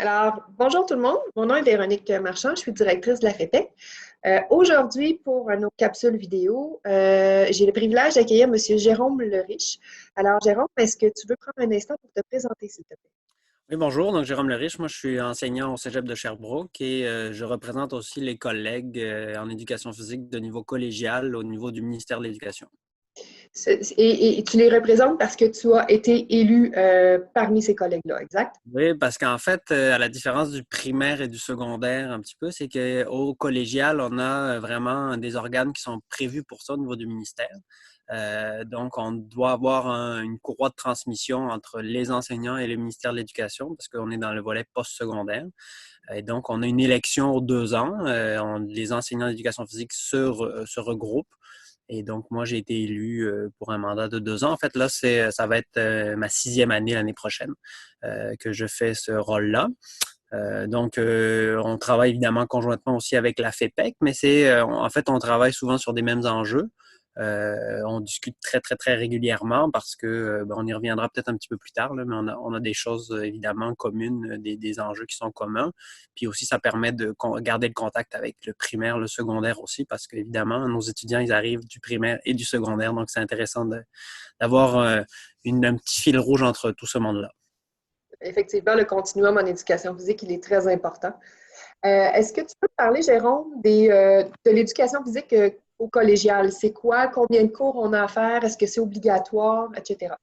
Alors, bonjour tout le monde. Mon nom est Véronique Marchand, je suis directrice de la FEPEC. Aujourd'hui, pour nos capsules vidéo, j'ai le privilège d'accueillir M. Jérôme Leriche. Alors, Jérôme, est-ce que tu veux prendre un instant pour te présenter, s'il te plaît? Oui, bonjour. Donc, Jérôme Leriche. Moi, je suis enseignant au Cégep de Sherbrooke et je représente aussi les collègues en éducation physique de niveau collégial au niveau du ministère de l'Éducation. Et tu les représentes parce que tu as été élu parmi ces collègues-là, exact? Oui, parce qu'en fait, à la différence du primaire et du secondaire un petit peu, c'est qu'au collégial, on a vraiment des organes qui sont prévus pour ça au niveau du ministère. Donc, on doit avoir une courroie de transmission entre les enseignants et le ministère de l'Éducation parce qu'on est dans le volet post-secondaire. Et donc, on a une élection aux 2 ans. Les enseignants d'éducation physique se regroupent. Et donc, moi, j'ai été élu pour un mandat de 2 ans. En fait, là, ça va être ma 6e année l'année prochaine que je fais ce rôle-là. Donc, on travaille évidemment conjointement aussi avec la FEPEC, mais en fait, on travaille souvent sur des mêmes enjeux. On discute très, très, très régulièrement parce que, on y reviendra peut-être un petit peu plus tard, là, mais on a des choses évidemment communes, des enjeux qui sont communs. Puis aussi, ça permet de garder le contact avec le primaire, le secondaire aussi, parce qu'évidemment, nos étudiants, ils arrivent du primaire et du secondaire, donc c'est intéressant d'avoir un petit fil rouge entre tout ce monde-là. Effectivement, le continuum en éducation physique, il est très important. Est-ce que tu peux parler, Jérôme, de l'éducation physique au collégial? C'est quoi? Combien de cours on a à faire? Est-ce que c'est obligatoire, etc.?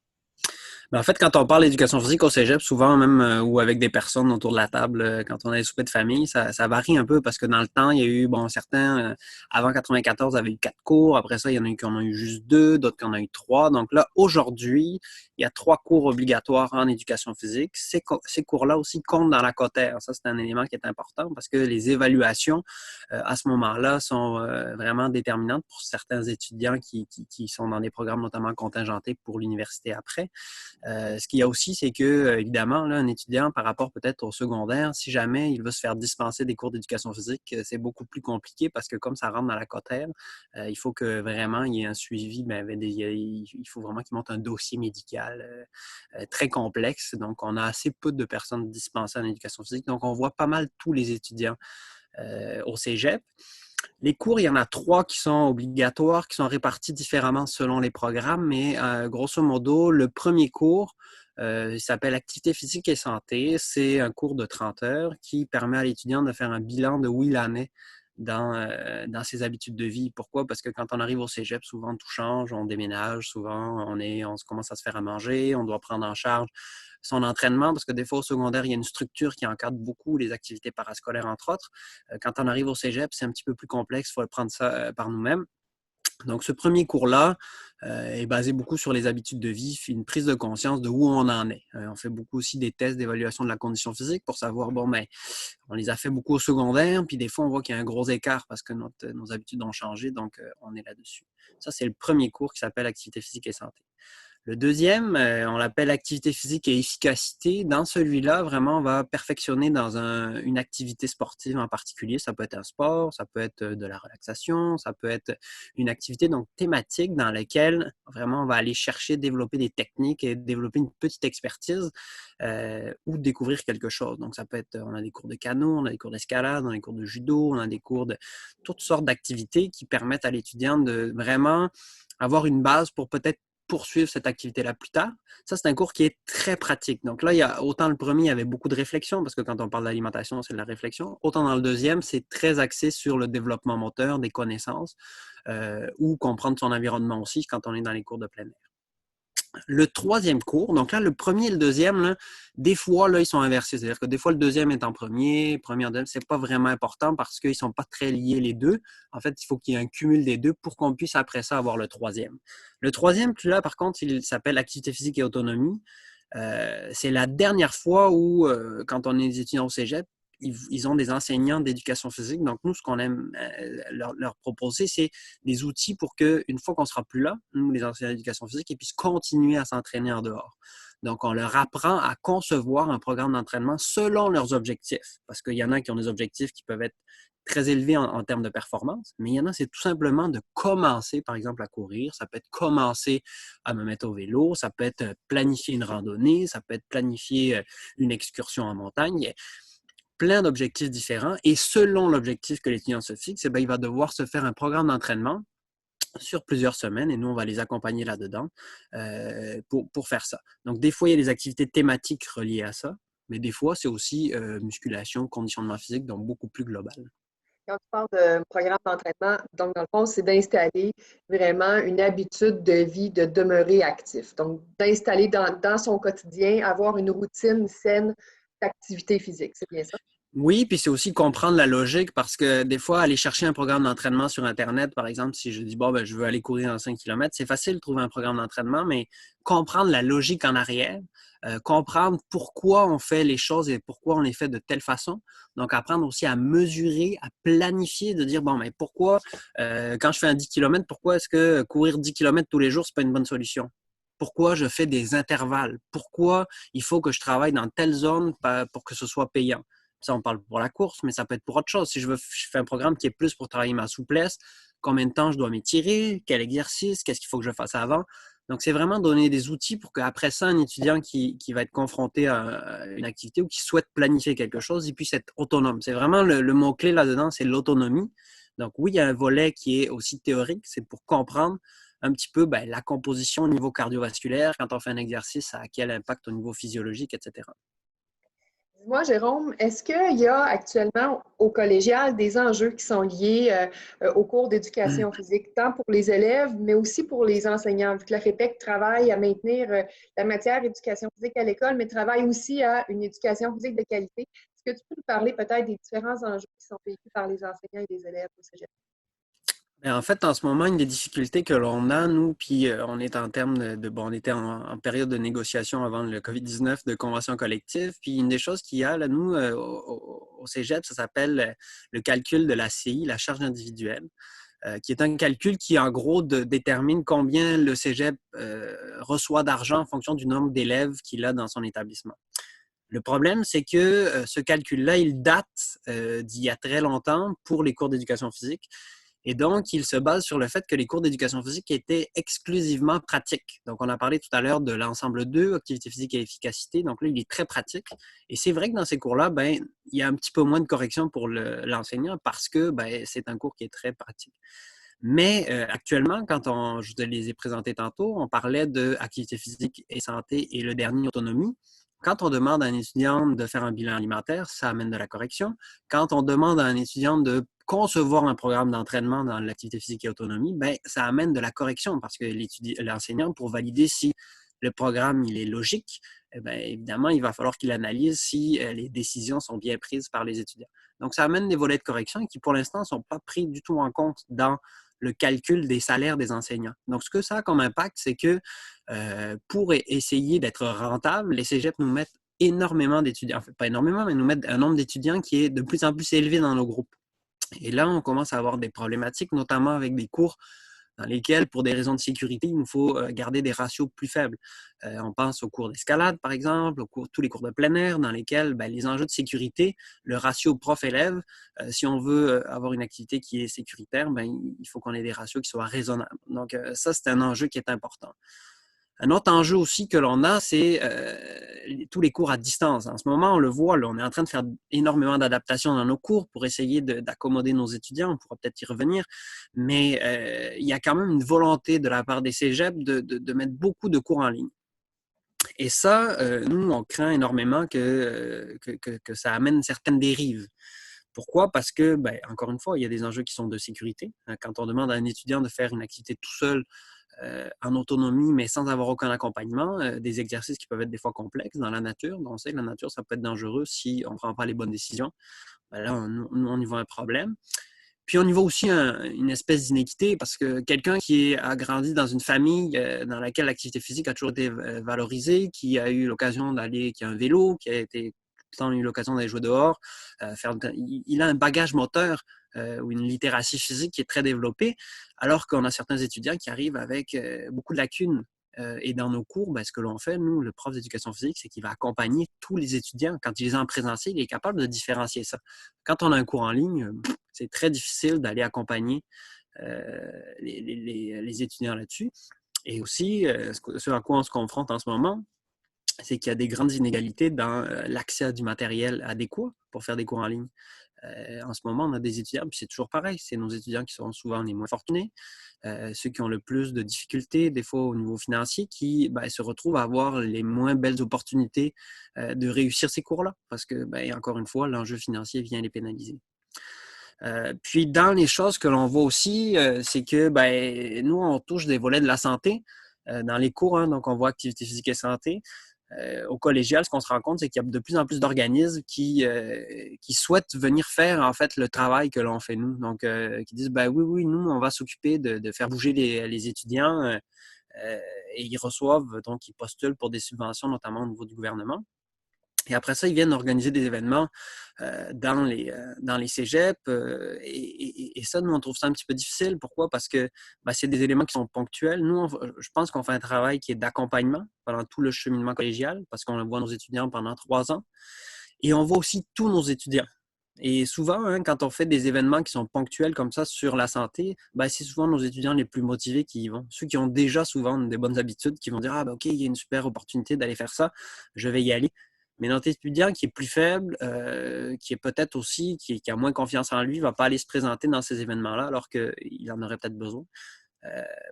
En fait, quand on parle d'éducation physique au cégep, souvent même ou avec des personnes autour de la table, quand on a des soupers de famille, ça varie un peu parce que dans le temps, il y a eu, certains, avant 94, avaient eu 4 cours. Après ça, il y en a eu qui en ont eu juste 2, d'autres qui en ont eu 3. Donc là, aujourd'hui, il y a 3 cours obligatoires en éducation physique. Ces cours-là aussi comptent dans la quotaire. Ça, c'est un élément qui est important parce que les évaluations, à ce moment-là, sont vraiment déterminantes pour certains étudiants qui sont dans des programmes notamment contingentés pour l'université après. Ce qu'il y a aussi, c'est que, évidemment, là, un étudiant, par rapport peut-être au secondaire, si jamais il veut se faire dispenser des cours d'éducation physique, c'est beaucoup plus compliqué parce que comme ça rentre dans la quotaire, il faut que vraiment il y ait un suivi, il faut vraiment qu'il monte un dossier médical très complexe. Donc, on a assez peu de personnes dispensées en éducation physique. Donc, on voit pas mal tous les étudiants au cégep. Les cours, il y en a 3 qui sont obligatoires, qui sont répartis différemment selon les programmes, mais grosso modo, le premier cours, il s'appelle Activité physique et santé. C'est un cours de 30 heures qui permet à l'étudiant de faire un bilan de où il en est dans ses habitudes de vie. Pourquoi? Parce que quand on arrive au cégep, souvent tout change, on déménage, souvent on commence à se faire à manger, on doit prendre en charge son entraînement, parce que des fois au secondaire, il y a une structure qui encadre beaucoup les activités parascolaires, entre autres. Quand on arrive au cégep, c'est un petit peu plus complexe, il faut prendre ça par nous-mêmes. Donc, ce premier cours-là est basé beaucoup sur les habitudes de vie, une prise de conscience de où on en est. On fait beaucoup aussi des tests d'évaluation de la condition physique pour savoir, on les a fait beaucoup au secondaire, puis des fois, on voit qu'il y a un gros écart parce que nos habitudes ont changé, donc on est là-dessus. Ça, c'est le premier cours qui s'appelle Activité physique et santé. Le deuxième, on l'appelle activité physique et efficacité. Dans celui-là, vraiment, on va perfectionner dans une activité sportive en particulier. Ça peut être un sport, ça peut être de la relaxation, ça peut être une activité donc thématique dans laquelle vraiment on va aller chercher, développer des techniques et développer une petite expertise ou découvrir quelque chose. Donc, ça peut être, on a des cours de canot, on a des cours d'escalade, on a des cours de judo, on a des cours de toutes sortes d'activités qui permettent à l'étudiant de vraiment avoir une base pour peut-être poursuivre cette activité-là plus tard. Ça, c'est un cours qui est très pratique. Donc là, autant le premier, il y avait beaucoup de réflexion, parce que quand on parle d'alimentation, c'est de la réflexion. Autant dans le deuxième, c'est très axé sur le développement moteur, des connaissances, ou comprendre son environnement aussi quand on est dans les cours de plein air. Le troisième cours, donc là, le premier et le deuxième, là, des fois, là, ils sont inversés. C'est-à-dire que des fois, le deuxième est en premier en deuxième. C'est pas vraiment important parce qu'ils sont pas très liés les deux. En fait, il faut qu'il y ait un cumul des deux pour qu'on puisse après ça avoir le troisième. Le troisième, là, par contre, il s'appelle activité physique et autonomie. C'est la dernière fois où, quand on est étudiant au cégep, ils ont des enseignants d'éducation physique. Donc, nous, ce qu'on aime leur proposer, c'est des outils pour qu'une fois qu'on ne sera plus là, nous, les enseignants d'éducation physique, ils puissent continuer à s'entraîner en dehors. Donc, on leur apprend à concevoir un programme d'entraînement selon leurs objectifs. Parce qu'il y en a qui ont des objectifs qui peuvent être très élevés en termes de performance, mais il y en a, c'est tout simplement de commencer, par exemple, à courir. Ça peut être commencer à me mettre au vélo, ça peut être planifier une randonnée, ça peut être planifier une excursion en montagne. plein d'objectifs différents et selon l'objectif que l'étudiant se fixe, eh bien, il va devoir se faire un programme d'entraînement sur plusieurs semaines et nous, on va les accompagner là-dedans pour faire ça. Donc, des fois, il y a des activités thématiques reliées à ça, mais des fois, c'est aussi musculation, conditionnement physique, donc beaucoup plus global. Quand tu parles de programme d'entraînement, donc dans le fond, c'est d'installer vraiment une habitude de vie, de demeurer actif. Donc, d'installer dans son quotidien, avoir une routine saine d'activité physique. C'est bien ça? Oui, puis c'est aussi comprendre la logique parce que des fois, aller chercher un programme d'entraînement sur Internet, par exemple, si je dis, bon, ben, je veux aller courir en 5 km, c'est facile de trouver un programme d'entraînement, mais comprendre la logique en arrière, comprendre pourquoi on fait les choses et pourquoi on les fait de telle façon. Donc, apprendre aussi à mesurer, à planifier, de dire, bon, mais pourquoi, quand je fais un 10 km, pourquoi est-ce que courir 10 km tous les jours, c'est pas une bonne solution? Pourquoi je fais des intervalles? Pourquoi il faut que je travaille dans telle zone pour que ce soit payant? Ça, on parle pour la course, mais ça peut être pour autre chose. Si je fais un programme qui est plus pour travailler ma souplesse, combien de temps je dois m'étirer, quel exercice, qu'est-ce qu'il faut que je fasse avant. Donc, c'est vraiment donner des outils pour qu'après ça, un étudiant qui va être confronté à une activité ou qui souhaite planifier quelque chose, il puisse être autonome. C'est vraiment le mot-clé là-dedans, c'est l'autonomie. Donc, oui, il y a un volet qui est aussi théorique, c'est pour comprendre un petit peu la composition au niveau cardiovasculaire, quand on fait un exercice, ça a quel impact au niveau physiologique, etc. Dis-moi, Jérôme, est-ce qu'il y a actuellement au collégial des enjeux qui sont liés aux cours d'éducation physique, tant pour les élèves, mais aussi pour les enseignants? Vu que la REPEC travaille à maintenir la matière éducation physique à l'école, mais travaille aussi à une éducation physique de qualité. Est-ce que tu peux nous parler peut-être des différents enjeux qui sont vécus par les enseignants et les élèves au cégep? En fait, en ce moment, une des difficultés que l'on a, nous, puis on est en termes bon, on était en période de négociation avant le COVID-19 de convention collective, puis une des choses qu'il y a, là, nous, au Cégep, ça s'appelle le calcul de la CI, la charge individuelle, qui est un calcul qui, en gros, détermine combien le Cégep reçoit d'argent en fonction du nombre d'élèves qu'il a dans son établissement. Le problème, c'est que ce calcul-là, il date d'il y a très longtemps pour les cours d'éducation physique. Et donc, il se base sur le fait que les cours d'éducation physique étaient exclusivement pratiques. Donc, on a parlé tout à l'heure de l'ensemble 2, activité physique et efficacité. Donc là, il est très pratique. Et c'est vrai que dans ces cours-là, il y a un petit peu moins de correction pour l'enseignant parce que c'est un cours qui est très pratique. Mais actuellement, je te les ai présentés tantôt, on parlait de activité physique et santé et le dernier, autonomie. Quand on demande à un étudiant de faire un bilan alimentaire, ça amène de la correction. Quand on demande à un étudiant de concevoir un programme d'entraînement dans l'activité physique et autonomie, ça amène de la correction parce que l'enseignant, pour valider si le programme il est logique, évidemment, il va falloir qu'il analyse si les décisions sont bien prises par les étudiants. Donc, ça amène des volets de correction qui, pour l'instant, ne sont pas pris du tout en compte dans le calcul des salaires des enseignants. Donc, ce que ça a comme impact, c'est que pour essayer d'être rentable, les cégeps nous mettent énormément d'étudiants, enfin, pas énormément, mais nous mettent un nombre d'étudiants qui est de plus en plus élevé dans nos groupes. Et là, on commence à avoir des problématiques, notamment avec des cours dans lesquels, pour des raisons de sécurité, il nous faut garder des ratios plus faibles. On pense aux cours d'escalade, par exemple, tous les cours de plein air, dans lesquels les enjeux de sécurité, le ratio prof-élève, si on veut avoir une activité qui est sécuritaire, il faut qu'on ait des ratios qui soient raisonnables. Donc, ça, c'est un enjeu qui est important. Un autre enjeu aussi que l'on a, c'est tous les cours à distance. En ce moment, on le voit, là, on est en train de faire énormément d'adaptations dans nos cours pour essayer d'accommoder nos étudiants. On pourra peut-être y revenir, mais il y a quand même une volonté de la part des cégeps de mettre beaucoup de cours en ligne. Et ça, nous, on craint énormément que ça amène certaines dérives. Pourquoi? Parce que, encore une fois, il y a des enjeux qui sont de sécurité. Quand on demande à un étudiant de faire une activité tout seul, en autonomie, mais sans avoir aucun accompagnement, des exercices qui peuvent être des fois complexes dans la nature. Donc, on sait que la nature, ça peut être dangereux si on ne prend pas les bonnes décisions. Là, on y voit un problème. Puis, on y voit aussi une espèce d'inéquité parce que quelqu'un qui a grandi dans une famille dans laquelle l'activité physique a toujours été valorisée, qui a eu l'occasion d'aller, qui a un vélo, qui a été tout le temps eu l'occasion d'aller jouer dehors, il a un bagage moteur ou une littératie physique qui est très développée, alors qu'on a certains étudiants qui arrivent avec beaucoup de lacunes. Et dans nos cours, ce que l'on fait, nous, le prof d'éducation physique, c'est qu'il va accompagner tous les étudiants. Quand il les a en présentiel, il est capable de différencier ça. Quand on a un cours en ligne, c'est très difficile d'aller accompagner les étudiants là-dessus. Et aussi, ce à quoi on se confronte en ce moment, c'est qu'il y a des grandes inégalités dans l'accès à du matériel adéquat. pour faire des cours en ligne. En ce moment, on a des étudiants, puis c'est toujours pareil, c'est nos étudiants qui sont souvent les moins fortunés, ceux qui ont le plus de difficultés, des fois au niveau financier, qui se retrouvent à avoir les moins belles opportunités de réussir ces cours-là, parce que, encore une fois, l'enjeu financier vient les pénaliser. Puis dans les choses que l'on voit aussi, c'est que nous, on touche des volets de la santé dans les cours, hein, donc on voit activité physique et santé. Au collégial, ce qu'on se rend compte, c'est qu'il y a de plus en plus d'organismes qui souhaitent venir faire en fait le travail que l'on fait nous. Donc, qui disent oui, nous, on va s'occuper de faire bouger les étudiants et ils reçoivent, donc ils postulent pour des subventions, notamment au niveau du gouvernement. Et après ça, ils viennent organiser des événements dans les cégeps. Et ça, nous, on trouve ça un petit peu difficile. Pourquoi? Parce que c'est des éléments qui sont ponctuels. Nous, je pense qu'on fait un travail qui est d'accompagnement pendant tout le cheminement collégial, parce qu'on voit nos étudiants pendant 3 ans. Et on voit aussi tous nos étudiants. Et souvent, hein, quand on fait des événements qui sont ponctuels comme ça sur la santé, c'est souvent nos étudiants les plus motivés qui y vont. Ceux qui ont déjà souvent des bonnes habitudes, qui vont dire « Ah, OK, il y a une super opportunité d'aller faire ça, je vais y aller ». Mais notre étudiant qui est plus faible, qui est peut-être aussi, qui a moins confiance en lui, ne va pas aller se présenter dans ces événements-là alors qu'il en aurait peut-être besoin.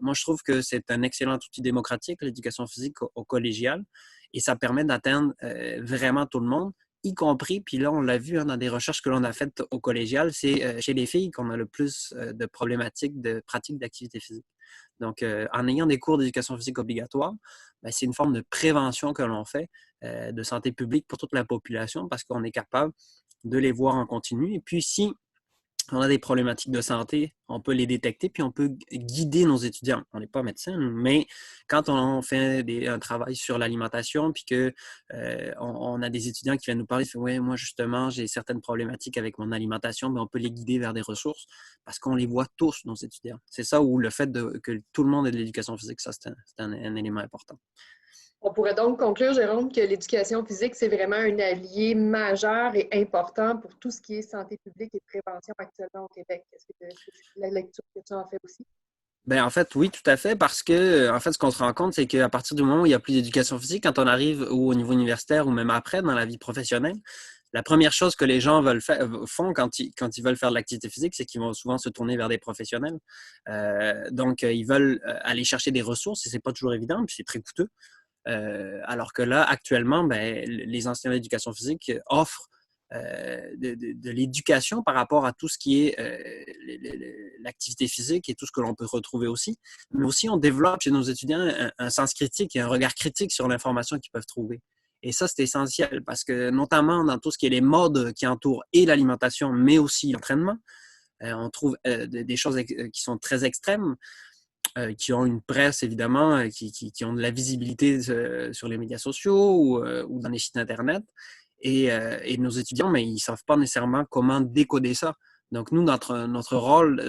Moi, je trouve que c'est un excellent outil démocratique, l'éducation physique au collégial, et ça permet d'atteindre vraiment tout le monde, y compris, puis là, on l'a vu dans des recherches que l'on a faites au collégial, c'est chez les filles qu'on a le plus de problématiques de pratique d'activité physique. Donc, en ayant des cours d'éducation physique obligatoires, c'est une forme de prévention que l'on fait de santé publique pour toute la population parce qu'on est capable de les voir en continu. Et puis, si on a des problématiques de santé, on peut les détecter, puis on peut guider nos étudiants. On n'est pas médecin, mais quand on fait un travail sur l'alimentation, puis qu'on a des étudiants qui viennent nous parler, ouais, moi justement, j'ai certaines problématiques avec mon alimentation, mais on peut les guider vers des ressources parce qu'on les voit tous, nos étudiants. C'est ça où le fait que tout le monde ait de l'éducation physique, ça, c'est un élément important. On pourrait donc conclure, Jérôme, que l'éducation physique, c'est vraiment un allié majeur et important pour tout ce qui est santé publique et prévention actuellement au Québec. Est-ce que c'est la lecture que tu en fais aussi? En fait, oui, tout à fait, parce que, en fait, ce qu'on se rend compte, c'est qu'à partir du moment où il n'y a plus d'éducation physique, quand on arrive au niveau universitaire ou même après, dans la vie professionnelle, la première chose que les gens font quand ils veulent faire de l'activité physique, c'est qu'ils vont souvent se tourner vers des professionnels. Donc, ils veulent aller chercher des ressources et c'est pas toujours évident, puis c'est très coûteux. Alors que là, actuellement, les enseignants d'éducation physique offrent de l'éducation par rapport à tout ce qui est l'activité physique et tout ce que l'on peut retrouver aussi. Mais aussi, on développe chez nos étudiants un sens critique et un regard critique sur l'information qu'ils peuvent trouver. Et ça, c'est essentiel parce que notamment dans tout ce qui est les modes qui entourent et l'alimentation, mais aussi l'entraînement, on trouve des choses qui sont très extrêmes. Qui ont une presse, évidemment, qui ont de la visibilité sur les médias sociaux ou dans les sites Internet. Et nos étudiants, ils ne savent pas nécessairement comment décoder ça. Donc, nous, notre rôle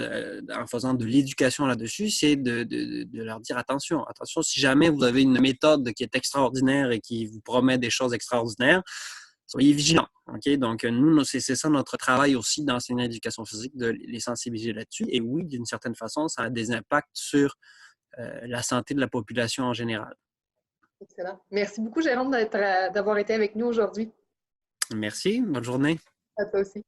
en faisant de l'éducation là-dessus, c'est de leur dire attention, si jamais vous avez une méthode qui est extraordinaire et qui vous promet des choses extraordinaires, soyez vigilants. Okay? Donc, nous, c'est ça notre travail aussi d'enseigner l'éducation physique, de les sensibiliser là-dessus. Et oui, d'une certaine façon, ça a des impacts sur la santé de la population en général. Excellent. Merci beaucoup, Jérôme, d'avoir été avec nous aujourd'hui. Merci. Bonne journée. À toi aussi.